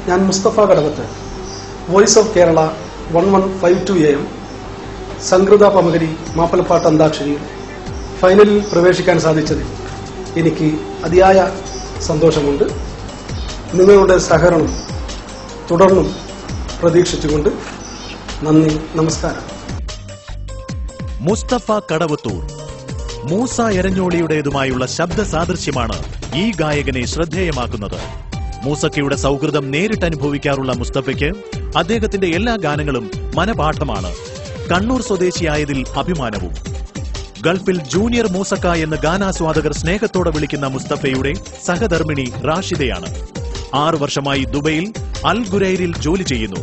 ഞാൻ മുസ്തഫ കടവത്ത്, voice of Kerala 1152 AM, സംഗൃത പമകരി മാപ്പിളപ്പാട്ട് അന്താക്ഷരിയിൽ ഫൈനലിൽ പ്രവേശിക്കാൻ സാധിച്ചതിൽ എനിക്ക് അതിയായ സന്തോഷമുണ്ട്. നിങ്ങളുടെ സഹകരണം തുടർന്നും പ്രതീക്ഷിച്ചുകൊണ്ട് നന്ദി, നമസ്കാരം. മുസ്തഫ കടവത്തൂർ, മൂസ എരഞ്ഞോളിയുടേതുമായുള്ള ശബ്ദ സാദൃശ്യമാണ് ഈ ഗായകനെ ശ്രദ്ധേയമാക്കുന്നത്. മൂസക്കയുടെ സൗഹൃദം നേരിട്ട് അനുഭവിക്കാറുള്ള മുസ്തഫയ്ക്ക് അദ്ദേഹത്തിന്റെ എല്ലാ ഗാനങ്ങളും മനപാഠമാണ്. കണ്ണൂർ സ്വദേശിയായതിൽ അഭിമാനവും. ഗൾഫിൽ ജൂനിയർ മൂസക്ക എന്ന് ഗാനാസ്വാദകർ സ്നേഹത്തോടെ വിളിക്കുന്ന മുസ്തഫയുടെ സഹധർമ്മിണി റാഷിദയാണ്. 6 വർഷമായി ദുബൈയിൽ അൽ ഗുരൈറിൽ ജോലി ചെയ്യുന്നു.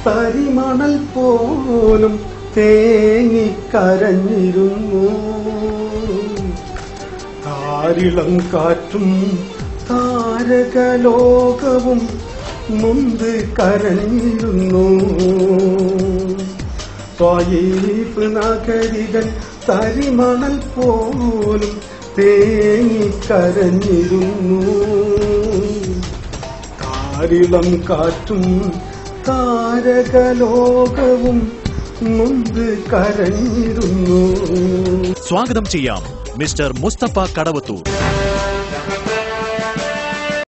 പരിമണൽ പോലും തേങ്ങിക്കരഞ്ഞിരുന്നു, താരിളം കാറ്റും താരകലോകവും മുമ്പ് കരഞ്ഞിരുന്നു. ത്വായിഫ് നഗരികൾ തരിമണൽ പോലും തേങ്ങിക്കരഞ്ഞിരുന്നു, താരിളം കാറ്റും താരകലോകവും മുമ്പ് കരഞ്ഞിരുന്നു. സ്വാഗതം ചെയ്യാം മിസ്റ്റർ മുസ്തഫ കടവത്തൂർ.